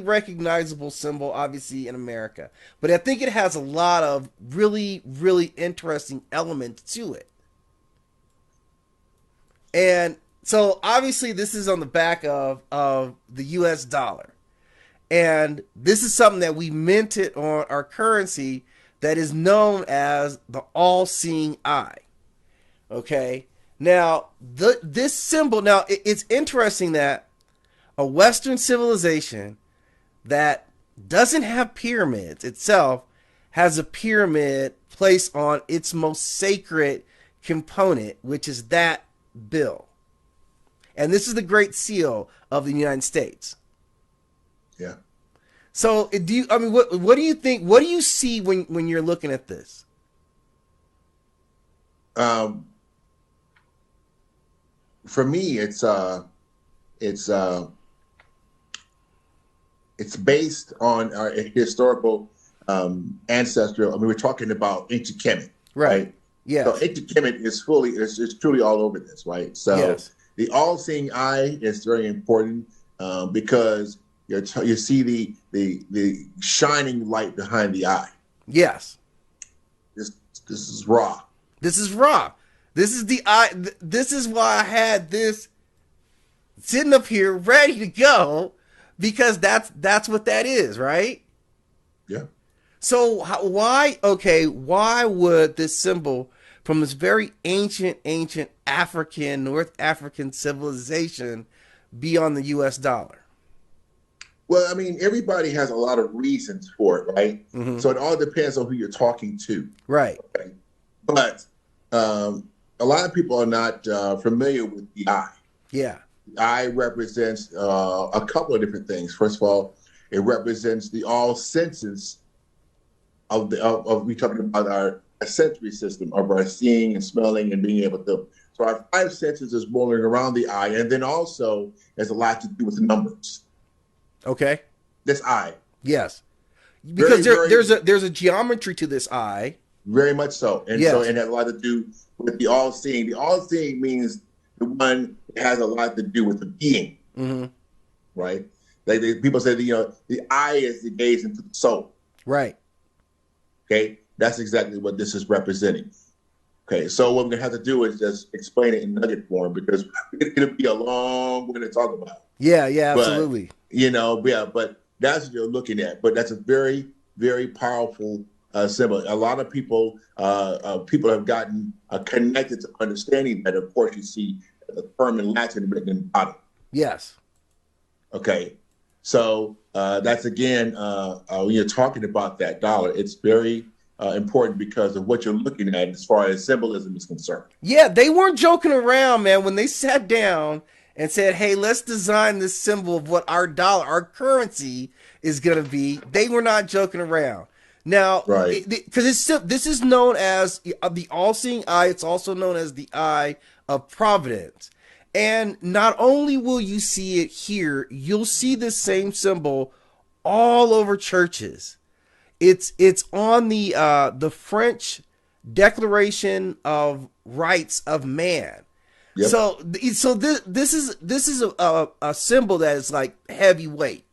recognizable symbol, obviously, in America. But I think it has a lot of really, really interesting elements to it. And so, obviously, this is on the back of the US dollar. And this is something that we minted on our currency that is known as the all-seeing eye. Okay? Now, this symbol, now, it's interesting that a Western civilization that doesn't have pyramids itself has a pyramid placed on its most sacred component, which is that bill. And this is the Great Seal of the United States. Yeah. So do you, I mean, what do you think? What do you see when you're looking at this? For me, it's based on our historical ancestral. I mean, we're talking about ancient Kemet, right? Yes. So ancient Kemet is truly all over this, right? So yes. The all-seeing eye is very important because you see the shining light behind the eye. Yes. This is raw. This is raw. This is the eye. This is why I had this sitting up here ready to go, because that's what that is, right? Yeah. So why would this symbol from this very ancient African, North African civilization be on the US dollar? Well, I mean, everybody has a lot of reasons for it, right? Mm-hmm. So it all depends on who you're talking to. Right. Okay? But a lot of people are not familiar with the eye. Yeah. The eye represents a couple of different things. First of all, it represents the all senses of we talking about our sensory system of our seeing and smelling and being able to. So our five senses is rolling around the eye, and then also there's a lot to do with numbers. Okay. This eye. Yes. Because there's a geometry to this eye. Very much so. And yes. so it has a lot to do with the all-seeing. The all-seeing means the one that has a lot to do with the being. Mm-hmm. Right? Like people say the eye is the gaze into the soul. Right. Okay? That's exactly what this is representing. Okay, so what we're gonna have to do is just explain it in nugget form, because it'll be a long one to talk about. Yeah, absolutely. But that's what you're looking at. But that's a very, very powerful symbol. A lot of people have gotten connected to understanding that. Of course, you see the term in Latin written in the bottom. Yes. Okay, so that's again when you're talking about that dollar, it's very important because of what you're looking at as far as symbolism is concerned. Yeah, they weren't joking around, man. When they sat down and said, hey, let's design this symbol of what our dollar, our currency is going to be, they were not joking around. Now, right? Because this is known as the all-seeing eye. It's also known as the Eye of Providence. And not only will you see it here, you'll see this same symbol all over churches. It's on the French Declaration of Rights of Man. Yep. So this is a symbol that is like heavyweight.